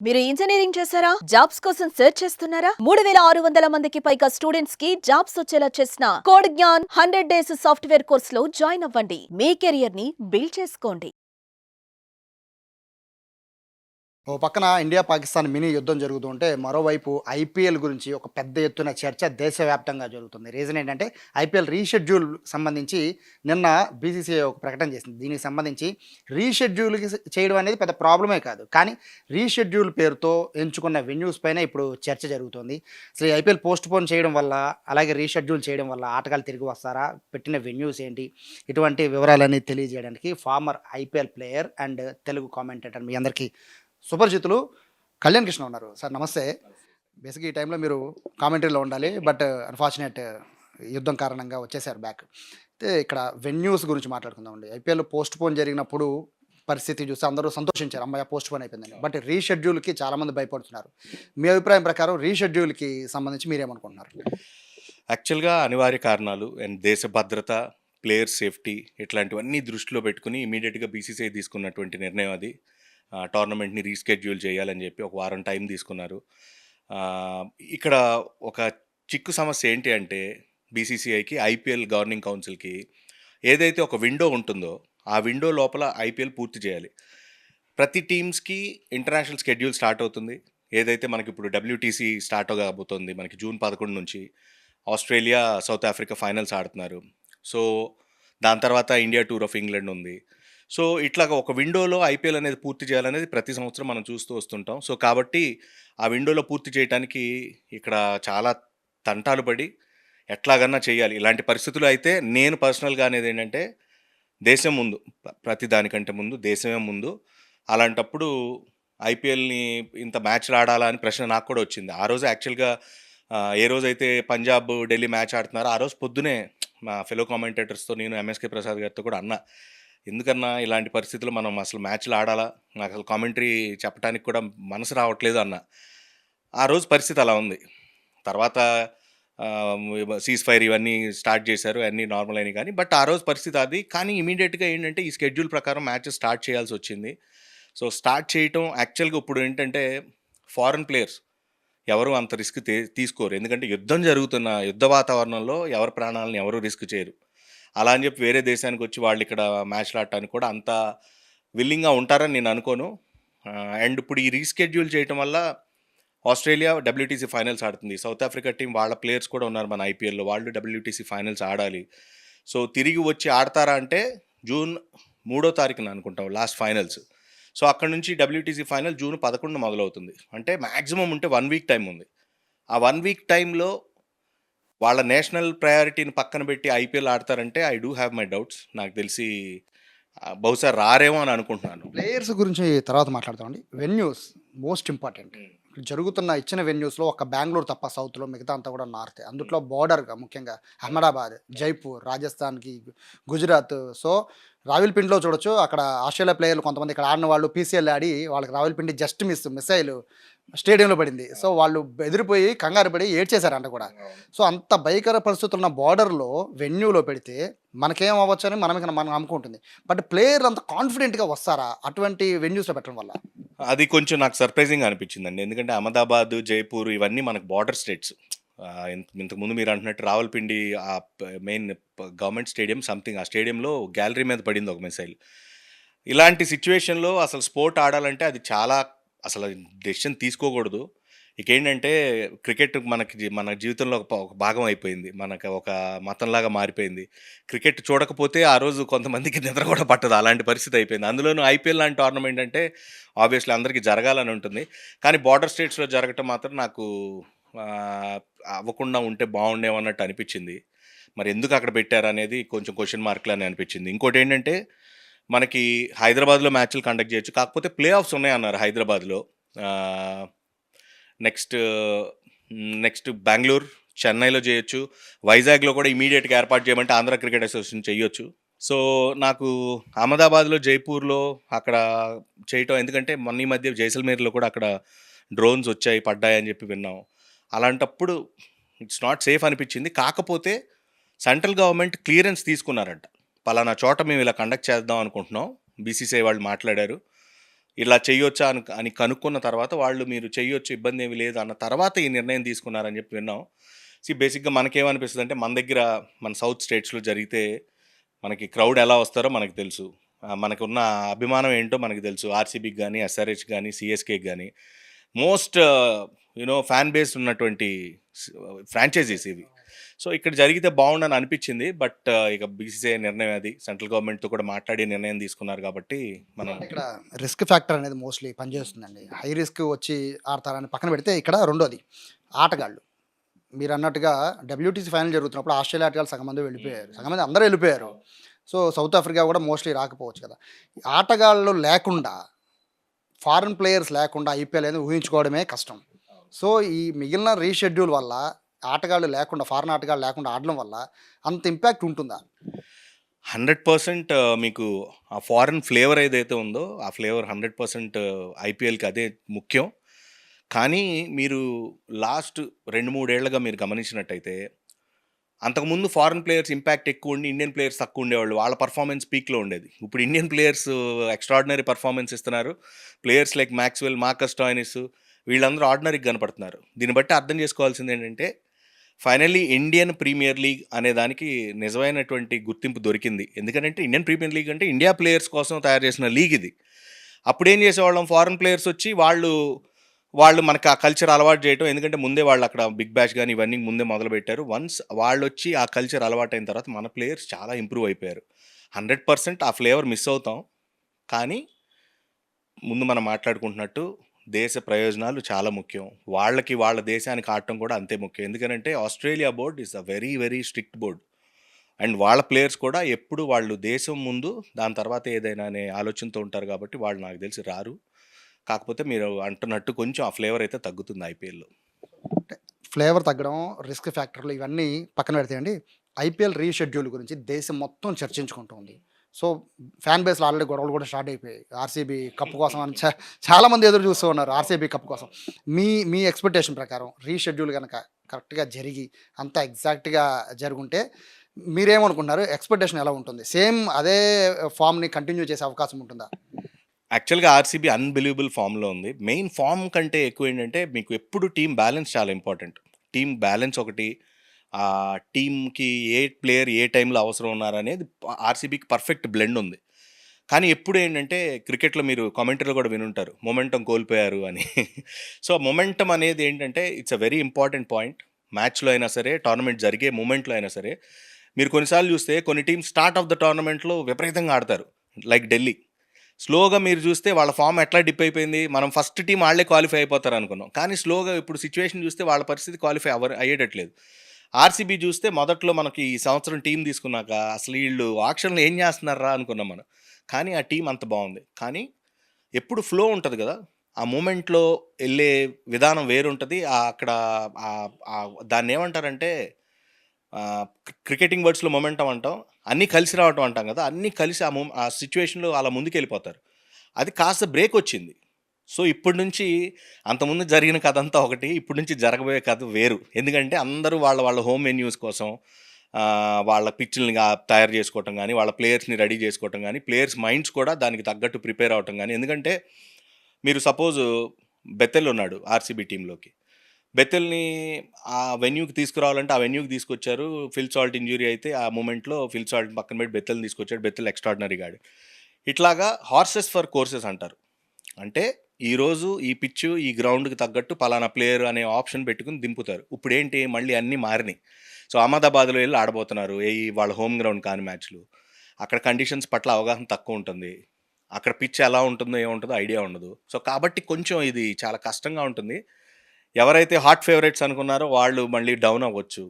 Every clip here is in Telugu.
మీరు ఇంజనీరింగ్ చేశారా? జాబ్స్ కోసం సెర్చ్ చేస్తున్నారా? 3600 మందికి పైగా స్టూడెంట్స్ కి జాబ్స్ వచ్చేలా చేసిన code Gyan 100 days software course లో జాయిన్ అవ్వండి. మీ కెరియర్ ని బిల్డ్ చేసుకోండి. ఓ పక్కన ఇండియా, పాకిస్తాన్ మినీ యుద్ధం జరుగుతూ ఉంటే, మరోవైపు ఐపీఎల్ గురించి ఒక పెద్ద ఎత్తున చర్చ దేశవ్యాప్తంగా జరుగుతుంది. రీజన్ ఏంటంటే, ఐపీఎల్ రీషెడ్యూల్ సంబంధించి నిన్న బీసీసీఐ ఒక ప్రకటన చేసింది. దీనికి సంబంధించి రీషెడ్యూల్‌కి చేయడం అనేది పెద్ద ప్రాబ్లమే కాదు. కానీ రీషెడ్యూల్ పేరుతో ఎంచుకున్న వెన్యూస్ పైన ఇప్పుడు చర్చ జరుగుతోంది. అసలు ఈ ఐపీఎల్ పోస్ట్‌పోన్ చేయడం వల్ల, అలాగే రీషెడ్యూల్ చేయడం వల్ల ఆటగాళ్ళు తిరిగి వస్తారా? పెట్టిన వెన్యూస్ ఏంటి? ఇటువంటి వివరాలన్నీ తెలియజేయడానికి former IPL player and Telugu commentator మీ అందరికీ సుపరిచితులు కళ్యాణ్ కృష్ణ ఉన్నారు. సార్ నమస్తే. బేసిక్‌గా ఈ టైంలో మీరు కామెంటరీలో ఉండాలి. బట్ అన్‌ఫార్చునేట్ యుద్ధం కారణంగా వచ్చేసారు బ్యాక్. అయితే ఇక్కడ వెన్యూస్ గురించి మాట్లాడుకుందామండి. ఐపీఎల్ పోస్ట్‌పోన్ జరిగినప్పుడు పరిస్థితి చూసి అందరూ సంతోషించారు. హమ్మయ్య! పోస్ట్‌పోన్ అయిపోయిందని. బట్ రీషెడ్యూల్‌కి చాలామంది భయపడుతున్నారు. మీ అభిప్రాయం ప్రకారం రీషెడ్యూల్‌కి సంబంధించి మీరేమనుకుంటున్నారు? యాక్చువల్‌గా అనివార్య కారణాలు అండ్ దేశ భద్రత, ప్లేయర్ సేఫ్టీ ఇట్లాంటివన్నీ దృష్టిలో పెట్టుకొని ఇమ్మీడియేట్‌గా బీసీసీఐ తీసుకున్నటువంటి నిర్ణయం అది. టోర్నమెంట్‌ని రీషెడ్యూల్ చేయాలని చెప్పి ఒక వారం టైం తీసుకున్నారు. ఆహ్, ఇక్కడ ఒక చిక్కు సమస్య ఏంటి అంటే బీసీసీఐకి, ఐపీఎల్ గవర్నింగ్ కౌన్సిల్‌కి ఏదైతే ఒక విండో ఉంటుందో, ఆ విండో లోపల ఐపీఎల్ పూర్తి చేయాలి. ప్రతి టీమ్స్‌కి ఇంటర్నేషనల్ షెడ్యూల్ స్టార్ట్ అవుతుంది. ఏదైతే మనకిప్పుడు డబ్ల్యూటీసీ స్టార్ట్ కాబోతోంది. మనకి జూన్ 11 నుంచి. ఆస్ట్రేలియా, సౌత్ ఆఫ్రికా ఫైనల్స్ ఆడుతున్నారు. సో, దాని తర్వాత ఇండియా టూర్ ఆఫ్ ఇంగ్లాండ్ ఉంది. సో, ఇట్లాగా ఒక విండోలో ఐపీఎల్ అనేది పూర్తి చేయాలనేది ప్రతి సంవత్సరం మనం చూస్తూ వస్తుంటాం. సో, కాబట్టి ఆ విండోలో పూర్తి చేయటానికి ఇక్కడ చాలా తంటాలు పడి ఎట్లాగన్నా చేయాలి. ఇలాంటి పరిస్థితుల్లో అయితే నేను పర్సనల్‌గా అనేదేంటంటే దేశం ముందు. ప్రతి దానికంటే ముందు దేశమే ముందు. అలాంటప్పుడు ఐపీఎల్‌ని ఇంత మ్యాచ్‌లు ఆడాలా అని ప్రశ్న నాకు కూడా వచ్చింది. ఆ రోజు యాక్చువల్‌గా ఏ రోజైతే పంజాబ్, ఢిల్లీ మ్యాచ్ ఆడుతున్నారో ఆ రోజు పొద్దునే మా ఫెలో కామెంటేటర్స్‌తో నేను ఎంఎస్‌కే ప్రసాద్ గారితో కూడా అన్నా. ఎందుకన్నా ఇలాంటి పరిస్థితుల్లో మనం అసలు మ్యాచ్‌లు ఆడాలా? నాకసలు కామెంటరీ చెప్పటానికి కూడా మనసు రావట్లేదు అన్నా. ఆ రోజు పరిస్థితి అలా ఉంది. తర్వాత సీజ్ ఫైర్ ఇవన్నీ స్టార్ట్ చేశారు. అన్నీ నార్మల్ అయినాయి కానీ, బట్ ఆ రోజు పరిస్థితి అది. కానీ ఇమ్మీడియేట్‌గా ఏంటంటే ఈ షెడ్యూల్ ప్రకారం మ్యాచెస్ స్టార్ట్ చేయాల్సొచ్చింది. సో, స్టార్ట్ చేయటం యాక్చువల్‌గా ఇప్పుడు ఏంటంటే ఫారెన్ ప్లేయర్స్ ఎవరు అంత రిస్క్ తీసుకోరు. ఎందుకంటే యుద్ధం జరుగుతున్న యుద్ధ వాతావరణంలో ఎవరి ప్రాణాలను ఎవరు రిస్క్ చేయరు. అలా అని చెప్పి వేరే దేశానికొచ్చి వాళ్ళిక్కడ మ్యాచ్‌లు ఆడటానికి కూడా అంత విల్లింగ్‌గా ఉంటారని నేను అనుకోను. అండ్ ఇప్పుడు ఈ రీషెడ్యూల్ చేయటం వల్ల ఆస్ట్రేలియా డబ్ల్యూటీసీ ఫైనల్స్ ఆడుతుంది. సౌత్ ఆఫ్రికా టీమ్ వాళ్ళ ప్లేయర్స్ కూడా ఉన్నారు మన ఐపీఎల్‌లో. వాళ్ళు డబ్ల్యూటీసీ ఫైనల్స్ ఆడాలి. సో, తిరిగి వచ్చి ఆడతారా అంటే జూన్ 3 తారీఖున అనుకుంటాం లాస్ట్ ఫైనల్స్. సో, అక్కడి నుంచి డబ్ల్యూటీసీ ఫైనల్ జూన్ 11 మొదలవుతుంది. అంటే మాక్సిమం ఉంటే 1 వీక్ టైం ఉంది. ఆ 1 వీక్ టైంలో వాళ్ళ నేషనల్ ప్రయారిటీని పక్కన పెట్టి ఐపీఎల్ ఆడతారంటే I do have my doubts. నాకు తెలిసి బహుశా రారేమో అని అనుకుంటున్నాను. ప్లేయర్స్ గురించి తర్వాత మాట్లాడదామండి. Venues most important. హ్మ్. జరుగుతున్న ఇచ్చిన వెన్యూస్‌లో ఒక్క బెంగుళూరు తప్ప సౌత్‌లో మిగతా అంతా కూడా నార్తే. అందుట్లో బోర్డర్‌గా ముఖ్యంగా అహ్మదాబాద్, జైపూర్, రాజస్థాన్‌కి, గుజరాత్. సో, రావిల్పిండిలో చూడొచ్చు. అక్కడ ఆస్ట్రేలియా ప్లేయర్లు కొంతమంది ఇక్కడ ఆడిన వాళ్ళు పీసీఎల్ ఆడి వాళ్ళకి రావిల్పిండి జస్ట్ మిస్సైల్ స్టేడియంలో పడింది. సో, వాళ్ళు బెదిరిపోయి కంగారు పడి ఏడ్చేసారంట కూడా. అవును. సో, అంత భయంకర పరిస్థితులున్న బోర్డర్‌లో వెన్యూలో పెడితే మనకేం అవ్వచ్చని మనం నమ్మకం ఉంటుంది. బట్ ప్లేయర్లు అంత కాన్ఫిడెంట్‌గా వస్తారా? అటువంటి వెన్యూస్‌లో పెట్టడం వల్ల? అది కొంచెం నాకు సర్ప్రైజింగ్‌గా అనిపించిందండి. ఎందుకంటే అహ్మదాబాద్, జైపూర్ ఇవన్నీ మనకు బార్డర్ స్టేట్స్. ఇంతకుముందు మీరు అంటున్నట్టు Rawalpindi main government stadium something ఆ స్టేడియంలో గ్యాలరీ మీద పడింది ఒక మిసైల్. ఇలాంటి సిట్యుయేషన్‌లో అసలు స్పోర్ట్ ఆడాలంటే అది చాలా అసలు డెసిషన్ తీసుకోకూడదు. ఇకేంటంటే క్రికెట్ మన జీవితంలో ఒక భాగం అయిపోయింది. మనకు ఒక మతంలాగా మారిపోయింది. క్రికెట్ చూడకపోతే ఆ రోజు కొంతమందికి నిద్ర కూడా పట్టదు. అలాంటి పరిస్థితి అయిపోయింది. అందులోనూ ఐపీఎల్ లాంటి టోర్నమెంట్ అంటే ఆబ్వియస్లీ అందరికీ జరగాలని ఉంటుంది. కానీ బార్డర్ స్టేట్స్‌లో జరగటం మాత్రం నాకు ఆహ్, అవ్వకుండా ఉంటే బాగుండేమన్నట్టు అనిపించింది. మరి ఎందుకు అక్కడ పెట్టారనేది కొంచెం క్వెషన్ మార్క్‌లానే అనిపించింది. ఇంకోటేంటంటే మనకి హైదరాబాద్‌లో మ్యాచ్‌లు కండక్ట్ చేయొచ్చు. కాకపోతే ప్లే ఆఫ్స్ ఉన్నాయన్నారు హైదరాబాద్‌లో. ఆహ్, నెక్స్ట్ నెక్స్ట్ బెంగుళూరు, చెన్నైలో చేయొచ్చు. వైజాగ్‌లో కూడా ఇమ్మీడియేట్‌గా ఏర్పాటు చేయమంటే ఆంధ్ర క్రికెట్ అసోసియేషన్ చెయ్యొచ్చు. సో, నాకు అహ్మదాబాద్‌లో, జైపూర్‌లో అక్కడ చేయటం ఎందుకంటే మొన్న ఈ మధ్య జైసల్మేర్‌లో కూడా అక్కడ డ్రోన్స్ వచ్చాయి, పడ్డాయని చెప్పి విన్నాం. అలాంటప్పుడు ఇట్స్ నాట్ సేఫ్ అనిపించింది. కాకపోతే సెంట్రల్ గవర్నమెంట్ క్లియరెన్స్ తీసుకున్నారంట. పలానా చోట మేము ఇలా కండక్ట్ చేద్దాం అనుకుంటున్నాం. బీసీసీఐ వాళ్ళు మాట్లాడారు. ఇలా చెయ్యొచ్చా అని కనుక్కున్న తర్వాత వాళ్ళు మీరు చెయ్యొచ్చు, ఇబ్బంది ఏమి లేదు అన్న తర్వాత ఈ నిర్ణయం తీసుకున్నారని చెప్పి విన్నాం. బేసిక్‌గా మనకేమనిపిస్తదంటే మన దగ్గర మన సౌత్ స్టేట్స్‌లో జరిగితే మనకి క్రౌడ్ ఎలా వస్తారో మనకు తెలుసు. మనకున్న అభిమానం ఏంటో మనకు తెలుసు. ఆర్‌సీబీకి గాని, ఎస్ఆర్‌హెచ్‌కి గాని, సీఎస్‌కేకి గాని మోస్ట్ ఫ్యాన్ బేస్ ఉన్నటువంటి స్ ఫ్రాంచైజీస్ ఇవి. సో, ఇక్కడ జరిగితే బావుండని అనిపిచ్చింది. బట్ ఇక బీసీసీఐ నిర్ణయం అది. సెంట్రల్ గవర్నమెంట్‌తో కూడా మాట్లాడి నిర్ణయం తీసుకున్నారు కాబట్టి మనం అంటే ఇక్కడ రిస్క్ ఫ్యాక్టర్ అనేది మోస్ట్‌లీ పనిచేస్తుందండి. హై రిస్క్ వచ్చి ఆడతారని పక్కన పెడితే ఇక్కడ రెండోది ఆటగాళ్ళు. మీరన్నట్టుగా డబ్ల్యూటీసీ ఫైనల్ జరుగుతున్నప్పుడు ఆస్ట్రేలియా ఆటగాళ్ళు సగం మంది వెళ్ళిపోయారు. సగం మంది అందరూ వెళ్ళిపోయారు. సో, సౌత్ ఆఫ్రికా కూడా మోస్ట్‌లీ రాకపోవచ్చు కదా! ఈ ఆటగాళ్ళు లేకుండా, ఫారెన్ ప్లేయర్స్ లేకుండా ఐపీఎల్ అనేది ఊహించుకోవడమే కష్టం. సో, ఈ మిగిలిన రీషెడ్యూల్ వల్ల ఆటగాళ్ళు లేకుండా, ఫారెన్ ఆటగాళ్ళు లేకుండా ఆడడం వల్ల అంత ఇంపాక్ట్ ఉంటుందా? 100% మీకు ఆ ఫారెన్ ఫ్లేవర్ ఏదైతే ఉందో, ఆ ఫ్లేవర్ 100% ఐపీఎల్‌కి అదే ముఖ్యం. కానీ మీరు లాస్ట్ 2, 3 ఏళ్లుగా మీరు గమనించినట్టయితే, అంతకుముందు ఫారెన్ ప్లేయర్స్ ఇంపాక్ట్ ఎక్కువుండి, ఇండియన్ ప్లేయర్స్ తక్కువుండేవాళ్ళు. వాళ్ళ పర్ఫార్మెన్స్ పీక్‌లో ఉండేది. ఇప్పుడు ఇండియన్ ప్లేయర్స్ ఎక్స్‌ట్రార్డినరీ పర్ఫార్మెన్స్ ఇస్తున్నారు. Players like Maxwell, Marcus Stoinis వీళ్ళందరూ ఆర్డినరీగా కనపడుతున్నారు. దీన్ని బట్టి అర్థం చేసుకోవాల్సిందేంటంటే, ఫైనల్లీ ఇండియన్ ప్రీమియర్ లీగ్ అనే దానికి నిజమైనటువంటి గుర్తింపు దొరికింది. ఎందుకనంటే ఇండియన్ ప్రీమియర్ లీగ్ అంటే ఇండియా ప్లేయర్స్ కోసం తయారు చేసిన లీగ్ ఇది. అప్పుడేం చేసేవాళ్ళం, ఫారెన్ ప్లేయర్స్ వచ్చి వాళ్ళు మనకు ఆ కల్చర్ అలవాటు చేయటం. ఎందుకంటే ముందే వాళ్ళు అక్కడ బిగ్ బ్యాష్ గాని ఇవన్నీ ముందే మొదలుపెట్టారు. వన్స్ వాళ్ళొచ్చి ఆ కల్చర్ అలవాటైన తర్వాత మన ప్లేయర్స్ చాలా ఇంప్రూవ్ అయిపోయారు. 100% ఆ ఫ్లేవర్ మిస్ అవుతాం. కానీ ముందు మనం మాట్లాడుకుంటున్నట్టు దేశ ప్రయోజనాలు చాలా ముఖ్యం. వాళ్ళకి వాళ్ళ దేశానికి ఆడటం కూడా అంతే ముఖ్యం. ఎందుకనంటే Australia board is a very, very strict board. And వాళ్ళ ప్లేయర్స్ కూడా ఎప్పుడు వాళ్ళు దేశం ముందు, దాని తర్వాత ఏదైనా అనే ఆలోచనతో ఉంటారు కాబట్టి వాళ్ళు నాకు తెలిసి రారు. కాకపోతే మీరు అంటున్నట్టు కొంచెం ఆ ఫ్లేవర్ అయితే తగ్గుతుంది ఐపీఎల్‌లో. అంటే ఫ్లేవర్ తగ్గడం, రిస్క్ ఫ్యాక్టర్లు ఇవన్నీ పక్కన పెడితే అండి, ఐపీఎల్ రీషెడ్యూల్ గురించి దేశం మొత్తం చర్చించుకుంటుంది. సో, ఫ్యాన్ బేస్‌లో ఆల్రెడీ గొడవలు కూడా స్టార్ట్ అయిపోయాయి. ఆర్‌సీబీ కప్ కోసం అని చాలామంది ఎదురు చూస్తూ ఉన్నారు ఆర్‌సీబీ కప్ కోసం. మీ మీ ఎక్స్‌పెక్టేషన్ ప్రకారం రీషెడ్యూల్ గనక కరెక్ట్‌గా జరిగి, అంతా ఎగ్జాక్ట్‌గా జరుగుంటే మీరేమనుకుంటున్నారు? ఎక్స్‌పెక్టేషన్ ఎలా ఉంటుంది? సేమ్ అదే ఫార్మ్‌ని కంటిన్యూ చేసే అవకాశం ఉంటుందా? యాక్చువల్‌గా ఆర్‌సీబీ అన్‌బిలీవబుల్ ఫామ్‌లో ఉంది. మెయిన్ ఫామ్ కంటే ఎక్కువేంటంటే మీకు ఎప్పుడు టీమ్ బ్యాలెన్స్ చాలా ఇంపార్టెంట్. టీమ్ బ్యాలెన్స్ ఒకటి, టీమ్‌కి ఏ ప్లేయర్ ఏ టైంలో అవసరం ఉన్నారనేది ఆర్‌సీబీకి పర్ఫెక్ట్ బ్లెండ్ ఉంది. కానీ ఎప్పుడేంటంటే క్రికెట్‌లో మీరు కామెంటరీలో కూడా వినుంటారు. మొమెంటమ్ కోల్పోయారు అని. సో, మొమెంటమ్ అనేది ఏంటంటే it's a very important point. మ్యాచ్‌లో అయినా సరే, టోర్నమెంట్ జరిగే మూమెంట్‌లో అయినా సరే, మీరు కొన్నిసార్లు చూస్తే కొన్ని టీమ్స్ స్టార్ట్ ఆఫ్ ద టోర్నమెంట్‌లో విపరీతంగా ఆడతారు. లైక్ ఢిల్లీ. స్లోగా మీరు చూస్తే వాళ్ళ ఫార్మ్ ఎట్లా డిప్ అయిపోయింది. మనం ఫస్ట్ టీమ్ ఆళ్ళే క్వాలిఫై అయిపోతారనుకున్నాం. కానీ స్లోగా ఇప్పుడు సిట్యుయేషన్ చూస్తే వాళ్ళ పరిస్థితి క్వాలిఫై అయ్యేటట్లేదు. ఆర్‌సీబీ చూస్తే మొదట్లో మనకి ఈ సంవత్సరం టీమ్ తీసుకున్నాక అసలు ఈళ్ళు ఆక్షన్‌లో ఏం చేస్తున్నార్రా అనుకున్నాం మనం. కానీ ఆ టీమ్ అంత బావుంది. కానీ ఎప్పుడు ఫ్లో ఉంటది గదా! ఆ మూమెంట్‌లో ఎళ్ళే విధానం వేరుంటది. అక్కడ దాన్నేమంటారంటే క్రికెటింగ్ వర్డ్స్‌లో మొమెంటమ్ అంటాం. అన్నీ కలిసి రావటం అంటాం గదా! అన్నీ కలిసి ఆ సిట్యుయేషన్‌లో అలా ముందుకెళ్ళిపోతారు. అది కాస్త బ్రేకొచ్చింది. సో, ఇప్పటి నుంచి అంతకుముందు జరిగిన కథంతా ఒకటి. ఇప్పటి నుంచి జరగబోయే కథ వేరు. ఎందుకంటే అందరూ వాళ్ళ వాళ్ళ హోమ్ వెన్యూస్ కోసం వాళ్ళ పిచ్‌లని తయారు చేసుకోవటం గానీ, వాళ్ళ ప్లేయర్స్‌ని రెడీ చేసుకోవటం గానీ, ప్లేయర్స్ మైండ్స్ కూడా దానికి తగ్గట్టు ప్రిపేర్ అవ్వటం గానీ, ఎందుకంటే మీరు సపోజ్ బెతెల్ ఉన్నాడు ఆర్‌సీబీ టీమ్‌లోకి. బెతెల్‌ని ఆ వెన్యూకి తీసుకురావాలంటే ఆ వెన్యూకి తీసుకొచ్చారు. ఫిల్ సాల్ట్ ఇంజ్యూరీ అయితే ఆ మూమెంట్‌లో ఫిల్ సాల్ట్‌ని పక్కన పెట్టి బెతెల్‌ని తీసుకొచ్చాడు. బెతెల్ ఎక్స్‌ట్రార్డినరీగా ఆడాడు. ఇట్లాగా హార్సెస్ ఫర్ కోర్సెస్ అంటారు. అంటే ఈరోజు ఈ పిచ్చు, ఈ గ్రౌండ్‌కి తగ్గట్టు పలానా ప్లేయర్ అనే ఆప్షన్ పెట్టుకొని దింపుతారు. ఇప్పుడేంటి మళ్ళీ అన్నీ మారినియి. సో, అహ్మదాబాద్‌లో ఎళ్లి ఆడబోతున్నారు. వాళ్ళ హోమ్ గ్రౌండ్ కాని మ్యాచ్‌లు. అక్కడ కండిషన్స్ పట్ల అవగాహన తక్కువుంటుంది. అక్కడ పిచ్ ఎలా ఉంటుందో, ఏముంటుందో ఐడియా ఉండదు. సో, కాబట్టి కొంచెం ఇది చాలా కష్టంగా ఉంటుంది. ఎవరైతే హాట్ ఫేవరెట్స్ అనుకున్నారో వాళ్ళు మళ్ళీ డౌన్ అవ్వచ్చు.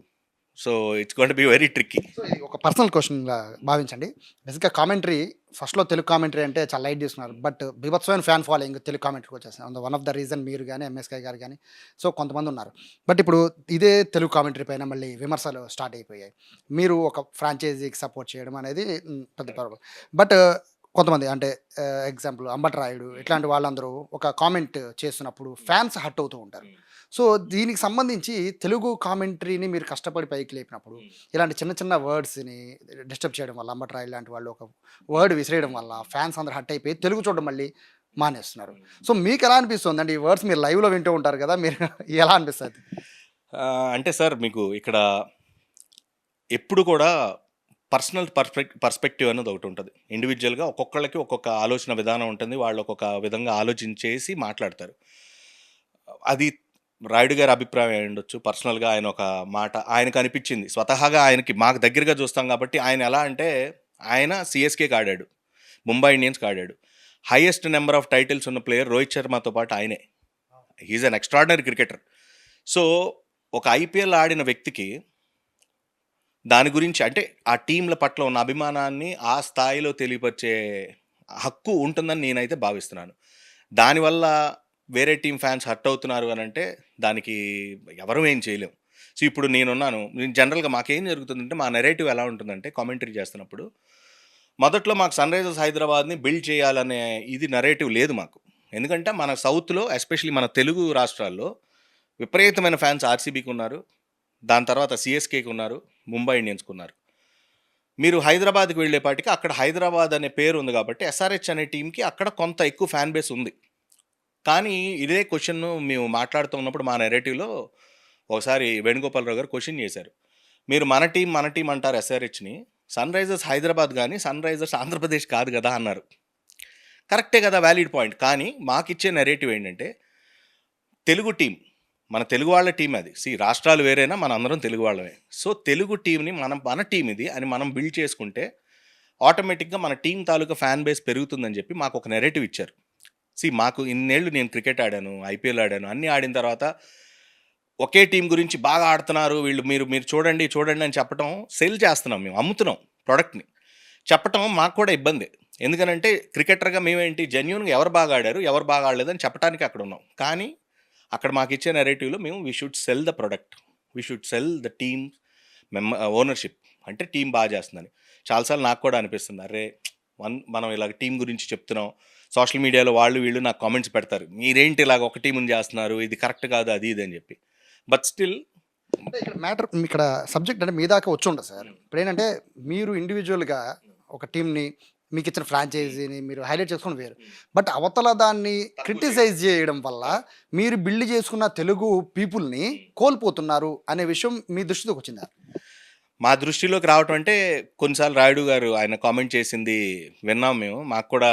So, it's going to be very tricky. So, ఇది ఒక పర్సనల్ క్వెషన్‌లా భావించండి. బేసిక్‌గా కామెంటరీ ఫస్ట్‌లో తెలుగు కామెంటరీ అంటే చాలా లైట్ తీసుకున్నారు. బట్ బీభత్సమైన ఫ్యాన్ ఫాలోయింగ్ తెలుగు కామెంటరీకి వచ్చేసింది. వన్ ఆఫ్ ద రీజన్ మీరు గాని, ఎంఎస్‌కే గారు గాని సో, కొంతమంది ఉన్నారు. బట్ ఇప్పుడు ఇదే తెలుగు కామెంటరీ పైన మళ్ళీ విమర్శలు స్టార్ట్ అయిపోయాయి. మీరు ఒక ఫ్రాంచైజీకి సపోర్ట్ చేయడం అనేది పెద్ద ప్రాబ్లమ్. బట్ కొంతమంది అంటే ఎగ్జాంపుల్ అంబటి రాయుడు ఇట్లాంటి వాళ్ళందరూ ఒక కామెంట్ చేస్తున్నప్పుడు ఫ్యాన్స్ హర్ట్ అవుతూ ఉంటారు. సో, దీనికి సంబంధించి తెలుగు కామెంటరీని మీరు కష్టపడి పైకి లేపినప్పుడు, ఇలాంటి చిన్న చిన్న వర్డ్స్‌ని డిస్టర్బ్ చేయడం వల్ల, అంబటి రాయుడు లాంటి వాళ్ళు ఒక వర్డ్ విసిరేయడం వల్ల ఫ్యాన్స్ అందరూ హర్ట్ అయిపోయి తెలుగు చూడడం మళ్ళీ మానేస్తున్నారు. సో మీకు ఎలా అనిపిస్తుంది అండి ఈ వర్డ్స్? మీరు లైవ్లో వింటూ ఉంటారు కదా, మీరు ఎలా అనిపిస్తుంది? అంటే సార్ మీకు ఇక్కడ ఎప్పుడు కూడా పర్సనల్ పర్స్పెక్టివ్ అనేది ఒకటి ఉంటుంది. ఇండివిజువల్గా ఒక్కొక్కళ్ళకి ఒక్కొక్క ఆలోచన విధానం ఉంటుంది. వాళ్ళు ఒక్కొక్క విధంగా ఆలోచించేసి మాట్లాడతారు. అది రాయుడు గారి అభిప్రాయం అయి ఉండొచ్చు. పర్సనల్గా ఆయన ఒక మాట ఆయనకు అనిపించింది. స్వతహాగా ఆయనకి మాకు దగ్గరగా చూస్తాం కాబట్టి ఆయన ఎలా అంటే ఆయన సిఎస్కేకి ఆడాడు, ముంబై ఇండియన్స్కి ఆడాడు. హైయెస్ట్ నెంబర్ ఆఫ్ టైటిల్స్ ఉన్న ప్లేయర్ రోహిత్ శర్మతో పాటు ఆయనే. He's an extraordinary cricketer. So ఒక ఐపీఎల్ ఆడిన వ్యక్తికి దాని గురించి అంటే ఆ టీంల పట్ల ఉన్న అభిమానాన్ని ఆ స్థాయిలో తెలియపరిచే హక్కు ఉంటుందని నేనైతే భావిస్తున్నాను. దానివల్ల వేరే టీం ఫ్యాన్స్ హర్ట్ అవుతున్నారు అని అంటే దానికి ఎవరు ఏం చేయలేం. సో ఇప్పుడు నేనున్నాను. జనరల్గా మాకేం జరుగుతుందంటే మా నెరేటివ్ ఎలా ఉంటుందంటే కామెంటరీ చేస్తున్నప్పుడు మొదట్లో మాకు సన్ రైజర్స్ హైదరాబాద్ని బిల్డ్ చేయాలనే ఇది నెరేటివ్ లేదు మాకు. ఎందుకంటే మన సౌత్లో ఎస్పెషల్లీ మన తెలుగు రాష్ట్రాల్లో విపరీతమైన ఫ్యాన్స్ ఆర్సీబీకి ఉన్నారు, దాని తర్వాత సిఎస్కేకి ఉన్నారు, ముంబై ఇండియన్స్కి ఉన్నారు. మీరు హైదరాబాద్కి వెళ్ళేపాటికి అక్కడ హైదరాబాద్ అనే పేరు ఉంది కాబట్టి ఎస్ఆర్హెచ్ అనే టీంకి అక్కడ కొంత ఎక్కువ ఫ్యాన్ బేస్ ఉంది. కానీ ఇదే క్వశ్చన్ మేము మాట్లాడుతున్నప్పుడు మా నెరేటివ్లో ఒకసారి వేణుగోపాలరావు గారు క్వశ్చన్ చేశారు. మీరు మన టీం అంటారు ఎస్ఆర్హెచ్ని, సన్ రైజర్స్ హైదరాబాద్ కానీ సన్ రైజర్స్ ఆంధ్రప్రదేశ్ కాదు కదా అన్నారు. కరెక్టే కదా, వ్యాలిడ్ పాయింట్. కానీ మాకిచ్చే నెరేటివ్ ఏంటంటే తెలుగు టీం, మన తెలుగు వాళ్ళ టీం అది. రాష్ట్రాలు వేరేనా, మన అందరం తెలుగు వాళ్ళమే. సో తెలుగు టీంని మన టీం ఇది అని మనం బిల్డ్ చేసుకుంటే ఆటోమేటిక్గా మన టీం తాలూకా ఫ్యాన్ బేస్ పెరుగుతుందని చెప్పి మాకు ఒక నెరేటివ్ ఇచ్చారు. మాకు ఇన్నేళ్ళు నేను క్రికెట్ ఆడాను, ఐపీఎల్ ఆడాను, అన్నీ ఆడిన తర్వాత ఒకే టీం గురించి బాగా ఆడుతున్నారు వీళ్ళు, మీరు చూడండి అని చెప్పడం సెల్ చేస్తున్నాం, మేము అమ్ముతున్నాం ప్రోడక్ట్ని. చెప్పటం మాకు కూడా ఇబ్బంది. ఎందుకనంటే క్రికెటర్గా మేమేంటి జెన్యూన్గా ఎవరు బాగా ఆడారు ఎవరు బాగా ఆడలేదని చెప్పడానికి అక్కడ ఉన్నాం. కానీ అక్కడ మాకు ఇచ్చే నెరేటివ్లో మేము we should cell the product, we should cell the team ownership, అంటే టీం బాగా చేస్తుందని. చాలాసార్లు నాకు కూడా అనిపిస్తుంది, అరే మనం ఇలాగ టీం గురించి చెప్తున్నాం, సోషల్ మీడియాలో వాళ్ళు వీళ్ళు నాకు కామెంట్స్ పెడతారు, మీరేంటి ఇలాగ ఒక టీంని చేస్తున్నారు, ఇది కరెక్ట్ కాదు అది ఇది అని చెప్పి. బట్ స్టిల్ అంటే ఇక్కడ మ్యాటర్, ఇక్కడ సబ్జెక్ట్ అంటే మీ దాకా వచ్చి ఉండదు సార్. ఇప్పుడు ఏంటంటే మీరు ఇండివిజువల్గా ఒక టీంని, మీకు ఇచ్చిన ఫ్రాంచైజీని మీరు హైలైట్ చేసుకుని వేరు, బట్ అవతల దాన్ని క్రిటిసైజ్ చేయడం వల్ల మీరు బిల్డ్ చేసుకున్న తెలుగు పీపుల్ని కోల్పోతున్నారు అనే విషయం మీ దృష్టిలోకి వచ్చిందా? మా దృష్టిలోకి రావటం అంటే కొన్నిసార్లు రాయుడు గారు ఆయన కామెంట్ చేసింది విన్నాం మేము. మాకు కూడా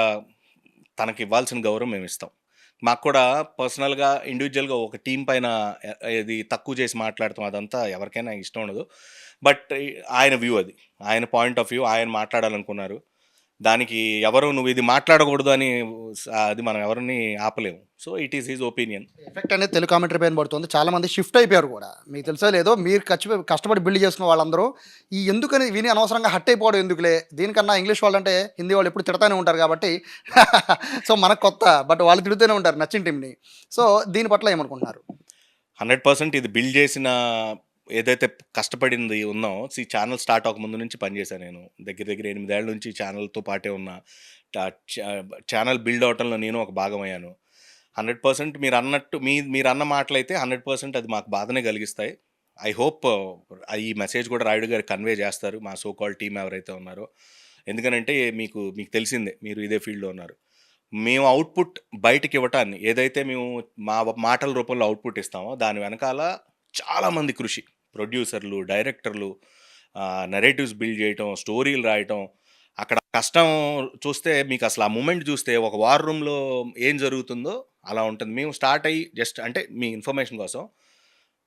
తనకి ఇవ్వాల్సిన గౌరవం మేము ఇస్తాం. మాకు కూడా పర్సనల్గా ఇండివిజువల్గా ఒక టీం పైన ఇది తక్కువ చేసి మాట్లాడతాం అదంతా ఎవరికైనా ఇష్టం ఉండదు. బట్ ఆయన వ్యూ అది, ఆయన పాయింట్ ఆఫ్ వ్యూ, ఆయన మాట్లాడాలనుకున్నారు. దానికి ఎవరు నువ్వు ఇది మాట్లాడకూడదు అని అది మనం ఎవరిని ఆపలేము. So it is his opinion. Effect అనేది తెలుగు కామెంటరీ పైన పడుతుంది. చాలా మంది షిఫ్ట్ అయిపోయారు కూడా. మీకు తెలుసో లేదో, మీరు కష్టపడి బిల్డ్ చేసుకున్న వాళ్ళందరూ ఈ ఎందుకని విని అనవసరంగా హట్ అయిపోవడం ఎందుకులే, దీనికన్నా ఇంగ్లీష్ వాళ్ళు అంటే హిందీ వాళ్ళు ఎప్పుడు తిడతానే ఉంటారు కాబట్టి సో మనకు కొత్త, బట్ వాళ్ళు తిడుతూనే ఉంటారు నచ్చిన టీంని. సో దీని పట్ల ఏమనుకుంటున్నారు? 100% ఇది బిల్డ్ చేసిన ఏదైతే కష్టపడింది ఉన్నాం. ఛానల్ స్టార్ట్ అవ్వక ముందు నుంచి పనిచేశాను నేను. దగ్గర 8 ఏళ్ల నుంచి ఛానల్తో పాటే ఉన్న. ఛానల్ బిల్డ్ అవటంలో నేను ఒక భాగమయ్యాను. 100% మీరు అన్న మాటలైతే 100% అది మాకు బాధనే కలిగిస్తాయి. ఐ హోప్ ఈ మెసేజ్ కూడా రాయుడు గారు కన్వే చేస్తారు, మా సో కాల్డ్ టీం ఎవరైతే ఉన్నారో. ఎందుకనంటే మీకు తెలిసిందే, మీరు ఇదే ఫీల్డ్లో ఉన్నారు. మేము అవుట్పుట్ బయటకి ఇవ్వటాన్ని, ఏదైతే మేము మా మాటల రూపంలో అవుట్పుట్ ఇస్తామో దాని వెనకాల చాలామంది కృషి, ప్రొడ్యూసర్లు, డైరెక్టర్లు, నెరేటివ్స్ బిల్డ్ చేయటం, స్టోరీలు రాయటం, అక్కడ కష్టం చూస్తే మీకు అసలు ఆ మూమెంట్ చూస్తే ఒక వార్ రూమ్లో ఏం జరుగుతుందో అలా ఉంటుంది. మేము స్టార్ట్ అయ్యి జస్ట్ అంటే మీ ఇన్ఫర్మేషన్ కోసం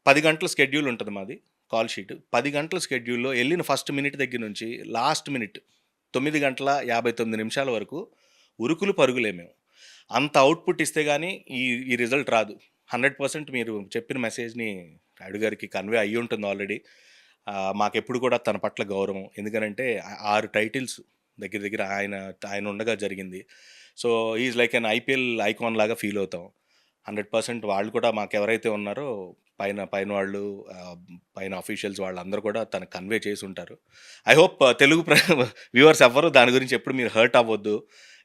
10 గంటల స్కెడ్యూల్ ఉంటుంది మాది కాల్ షీట్. 10 గంటల స్కెడ్యూల్లో వెళ్ళిన ఫస్ట్ మినిట్ దగ్గర నుంచి లాస్ట్ మినిట్ 9 గంటల 59 నిమిషాల వరకు ఉరుకులు పరుగులే మేము. అంత అవుట్పుట్ ఇస్తే కానీ ఈ రిజల్ట్ రాదు. 100% మీరు చెప్పిన మెసేజ్ని రాయుడు గారికి కన్వే అయ్యి ఉంటుంది ఆల్రెడీ. మాకెప్పుడు కూడా తన పట్ల గౌరవం. ఎందుకనంటే 6 టైటిల్స్ దగ్గర ఆయన ఉండగా జరిగింది. So is like an IPL icon లాగా ఫీల్ అవుతాం. 100% వాళ్ళు కూడా మాకు ఎవరైతే ఉన్నారో పైన వాళ్ళు, పైన అఫీషియల్స్ వాళ్ళందరూ కూడా తనకు కన్వే చేసి ఉంటారు. ఐ హోప్ తెలుగు వ్యూవర్స్ ఎవ్వరు దాని గురించి ఎప్పుడు మీరు హర్ట్ అవ్వద్దు.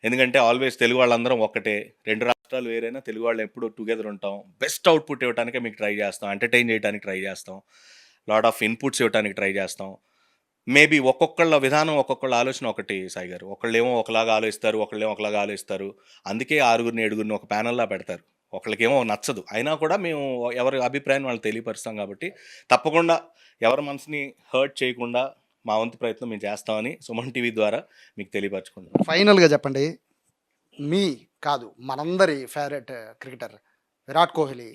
ఎందుకంటే ఆల్వేస్ తెలుగు వాళ్ళందరం ఒక్కటే. 2 రాష్ట్రాలు వేరైనా తెలుగు వాళ్ళు ఎప్పుడు టుగెదర్ ఉంటాం. బెస్ట్ అవుట్పుట్ ఇవ్వడానికే మీకు ట్రై చేస్తాం, ఎంటర్టైన్ చేయడానికి ట్రై చేస్తాం, లాట్ ఆఫ్ ఇన్పుట్స్ ఇవ్వడానికి ట్రై చేస్తాం. మేబీ ఒక్కొక్కళ్ళ విధానం, ఒక్కొక్కళ్ళ ఆలోచన ఒకటి సాయి గారు. ఒకళ్ళేమో ఒకలాగా ఆలోచిస్తారు, ఒకళ్ళేమో ఒకలాగా ఆలోచిస్తారు. అందుకే ఆరుగురిని, ఏడుగురిని ఒక ప్యానెల్‌లా పెడతారు. ఒకళ్ళకేమో నచ్చదు. అయినా కూడా మేము ఎవరి అభిప్రాయాన్ని వాళ్ళకి తెలియపరుస్తాం కాబట్టి, తప్పకుండా ఎవరి మనసుని హర్ట్ చేయకుండా మా వంతు ప్రయత్నం మేము చేస్తామని సుమన్ టీవీ ద్వారా మీకు తెలియపరచుకుంటున్నాం. ఫైనల్‌గా చెప్పండి. మీ కాదు మనందరి ఫేవరెట్ క్రికెటర్ విరాట్ కోహ్లీ.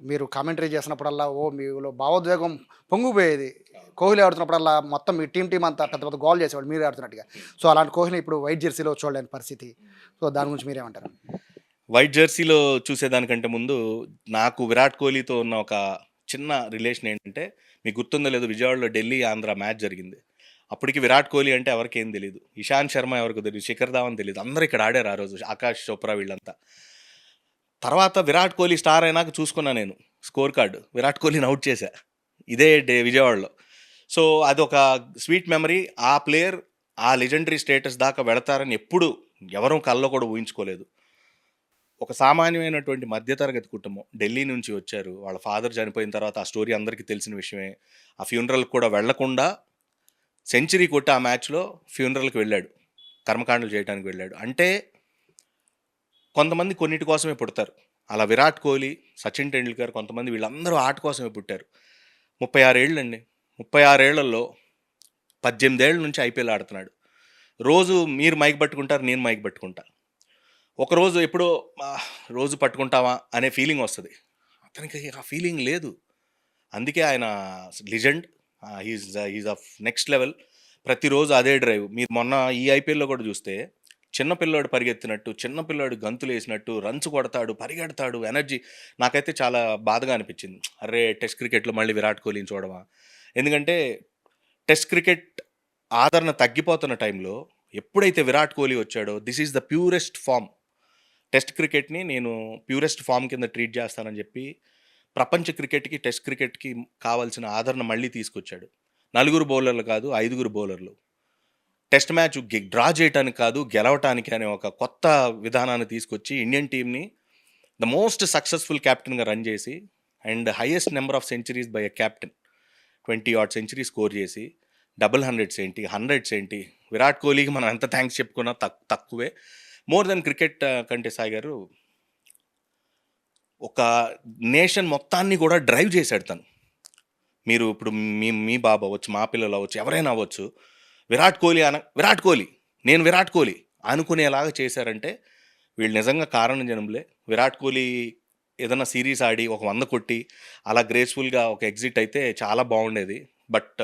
మీరు కామెంటరీ చేసినప్పుడల్లా మీలో భావోద్వేగం పొంగిపోయేది. కోహ్లీ ఆడుతున్నప్పుడల్లా మొత్తం మీ టీం అంతా పెద్ద పెద్ద గోల్ చేసేవాడు మీరు ఆడుతున్నట్టుగా. సో అలాంటి కోహ్లీ ఇప్పుడు వైట్ జెర్సీలో చూడలేని పరిస్థితి. సో దాని గురించి మీరేమంటారు? వైట్ జెర్సీలో చూసేదానికంటే ముందు నాకు విరాట్ కోహ్లీతో ఉన్న ఒక చిన్న రిలేషన్ ఏంటంటే, మీకు గుర్తుందో లేదో విజయవాడలో ఢిల్లీ ఆంధ్ర మ్యాచ్ జరిగింది. అప్పటికి విరాట్ కోహ్లీ అంటే ఎవరికేం తెలీదు. ఇషాంత్ శర్మ ఎవరికో తెలీదు. శిఖర్ ధావన్ తెలీదు. అందరూ ఇక్కడ ఆడారు ఆ రోజు. ఆకాష్ చోప్రా వీళ్ళంతా. తర్వాత విరాట్ కోహ్లీ స్టార్ అయినాక చూసుకున్నా నేను స్కోర్ కార్డు. విరాట్ కోహ్లీని అవుట్ చేశా. ఇదే విజయవాడలో. సో అదొక స్వీట్ మెమరీ. ఆ ప్లేయర్ ఆ లెజెండరీ స్టేటస్ దాకా వెళతారని ఎప్పుడు ఎవరూ కల్లో కూడా ఊహించుకోలేదు. ఒక సామాన్యమైనటువంటి మధ్యతరగతి కుటుంబం ఢిల్లీ నుంచి వచ్చారు. వాళ్ళ ఫాదర్ చనిపోయిన తర్వాత ఆ స్టోరీ అందరికీ తెలిసిన విషయమే. ఆ ఫ్యూనరల్కి కూడా వెళ్లకుండా సెంచరీ కొట్టి ఆ మ్యాచ్లో ఫ్యూనరల్కి వెళ్ళాడు. కర్మకాండలు చేయడానికి వెళ్ళాడు. అంటే కొంతమంది కొన్నిటి కోసమే పుడతారు. అలా విరాట్ కోహ్లీ, సచిన్ టెండూల్కర్, కొంతమంది వీళ్ళందరూ ఆట కోసమే పుట్టారు. 36 ఏళ్ళండి. 36 ఏళ్లలో 18 ఏళ్ళ నుంచి ఐపీఎల్ ఆడుతున్నాడు. రోజు మీరు మైక్ పట్టుకుంటారు, నేను మైక్ పట్టుకుంటా. ఒకరోజు ఎప్పుడో రోజు పట్టుకుంటావా అనే ఫీలింగ్ వస్తుంది. అతనికి ఆ ఫీలింగ్ లేదు. అందుకే ఆయన legend. He's of next level. ప్రతిరోజు అదే డ్రైవ్. మీరు మొన్న ఈ ఐపీఎల్లో కూడా చూస్తే చిన్నపిల్లాడు పరిగెత్తినట్టు, చిన్నపిల్లాడు గంతులు వేసినట్టు, రన్స్ కొడతాడు, పరిగెడతాడు, ఎనర్జీ. నాకైతే చాలా బాధగా అనిపించింది. అరే టెస్ట్ క్రికెట్లో మళ్ళీ విరాట్ కోహ్లీని చూడమా. ఎందుకంటే టెస్ట్ క్రికెట్ ఆదరణ తగ్గిపోతున్న టైంలో ఎప్పుడైతే విరాట్ కోహ్లీ వచ్చాడో this is the purest form. Test క్రికెట్ని నేను ప్యూరెస్ట్ ఫామ్ కింద ట్రీట్ చేస్తానని చెప్పి ప్రపంచ క్రికెట్కి, టెస్ట్ క్రికెట్కి కావాల్సిన ఆదరణ మళ్ళీ తీసుకొచ్చాడు. 4 బౌలర్లు కాదు, 5 బౌలర్లు. టెస్ట్ మ్యాచ్ డ్రా చేయడానికి కాదు, గెలవటానికి అనే ఒక కొత్త విధానాన్ని తీసుకొచ్చి ఇండియన్ టీంని ద మోస్ట్ సక్సెస్ఫుల్ క్యాప్టెన్గా రన్ చేసి and highest number of centuries by a captain 20 odd century score చేసి 100s ఏంటి, 100s ఏంటి. విరాట్ కోహ్లీకి మనం ఎంత థ్యాంక్స్ చెప్పుకున్నా తక్కువే. మోర్ దెన్ క్రికెట్ కంటే సాయి గారు ఒక నేషన్ మొత్తాన్ని కూడా డ్రైవ్ చేశాడు తను. మీరు ఇప్పుడు మీ బాబు అవ్వచ్చు, మా పిల్లలు అవ్వచ్చు, ఎవరైనా అవ్వచ్చు, విరాట్ కోహ్లీ నేను విరాట్ కోహ్లీ అనుకునేలాగా చేశారంటే వీళ్ళు నిజంగా కారణం జనంలే. విరాట్ కోహ్లీ ఏదైనా సిరీస్ ఆడి ఒక 100 కొట్టి అలా గ్రేస్ఫుల్గా ఒక ఎగ్జిట్ అయితే చాలా బాగుండేది. But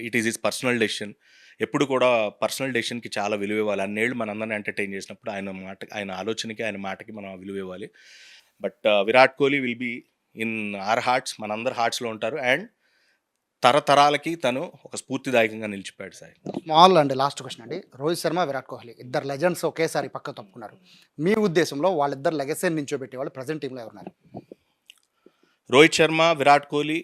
it is his personal decision. ఎప్పుడు కూడా పర్సనల్ డెసిషన్కి చాలా విలువ ఇవ్వాలి. అన్నేళ్ళు మనందరిని ఎంటర్టైన్ చేసినప్పుడు ఆయన ఆలోచనకి, ఆయన మాటకి మనం విలువ ఇవ్వాలి. But Virat Kohli will be in our hearts, మనందరి హార్ట్స్లో ఉంటారు. అండ్ తరతరాలకి తను ఒక స్ఫూర్తిదాయకంగా నిలిచిపోయాడు సార్. స్మాల్ అండి లాస్ట్ క్వశ్చన్ అండి. రోహిత్ శర్మ, విరాట్ కోహ్లీ ఇద్దరు లెజెండ్స్ ఒకేసారి పక్క తప్పుకున్నారు. మీ ఉద్దేశంలో వాళ్ళిద్దరు లెగసీని నించోబెట్టే వాళ్ళు ప్రజెంట్ టీంలో ఎవరున్నారు? రోహిత్ శర్మ, విరాట్ కోహ్లీ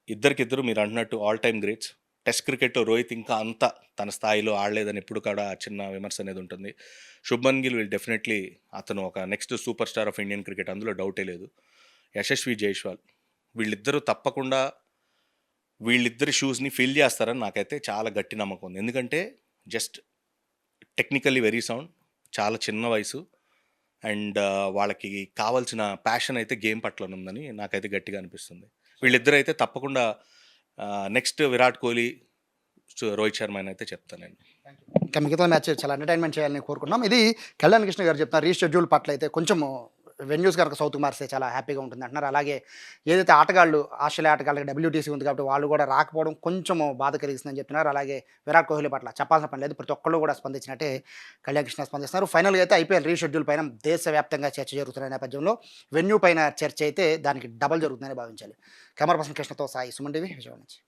ఇద్దరికిద్దరు మీరు అంటున్నట్టు ఆల్ టైమ్ గ్రేట్స్. టెస్ట్ క్రికెట్లో రోహిత్ ఇంకా అంత తన స్థాయిలో ఆడలేదని ఎప్పుడు కూడా చిన్న విమర్శ అనేది ఉంటుంది. శుభ్మన్ గిల్ విల్ డెఫినెట్లీ అతను ఒక next super star of Indian cricket, అందులో డౌటే లేదు. యశస్వి జైస్వాల్ వీళ్ళిద్దరూ తప్పకుండా వీళ్ళిద్దరి షూస్ని ఫిల్ చేస్తారని నాకైతే చాలా గట్టి నమ్మకం ఉంది. ఎందుకంటే జస్ట్ టెక్నికల్లీ వెరీ సౌండ్, చాలా చిన్న వయసు, అండ్ వాళ్ళకి కావాల్సిన ప్యాషన్ అయితే గేమ్ పట్ల ఉందని నాకైతే గట్టిగా అనిపిస్తుంది. వీళ్ళిద్దరూ అయితే తప్పకుండా నెక్స్ట్ విరాట్ కోహ్లీ, రోహిత్ శర్మ అని అయితే చెప్తాను నేను. ఇంకా మిగతా మ్యాచ్ చాలా ఎంటర్టైన్మెంట్ చేయాలని కోరుకున్నాం. ఇది కళ్యాణ్ కృష్ణ గారు చెప్తున్నారు. రీషెడ్యూల్ పట్ల అయితే కొంచెం వెన్యూస్ కనుక సౌత్కి మారిస్తే చాలా హ్యాపీగా ఉంటుంది అంటున్నారు. అలాగే ఏదైతే ఆటగాళ్ళు ఆస్ట్రేలియా ఆటగాళ్ళకి WTC ఉంది కాబట్టి వాళ్ళు కూడా రాకపోవడం కొంచెం బాధ కలిగిస్తుందని చెప్తున్నారు. అలాగే విరాట్ కోహ్లీ పట్ల చెప్పాల్సిన పని లేదు, ప్రతి ఒక్కళ్ళు కూడా స్పందించినట్టే కళ్యాణ్ కృష్ణ స్పందిస్తున్నారు. ఫైనల్గా అయితే IPL రీషెడ్యూల్ పైన దేశవ్యాప్తంగా చర్చ జరుగుతున్న నేపథ్యంలో వెన్యూ పైన చర్చ అయితే దానికి డబల్ జరుగుతుందని భావించాలి. కెమెరా పర్సన్ కృష్ణతో సాయి, సుమన్ టీవీ, విజయవాడ నుంచి.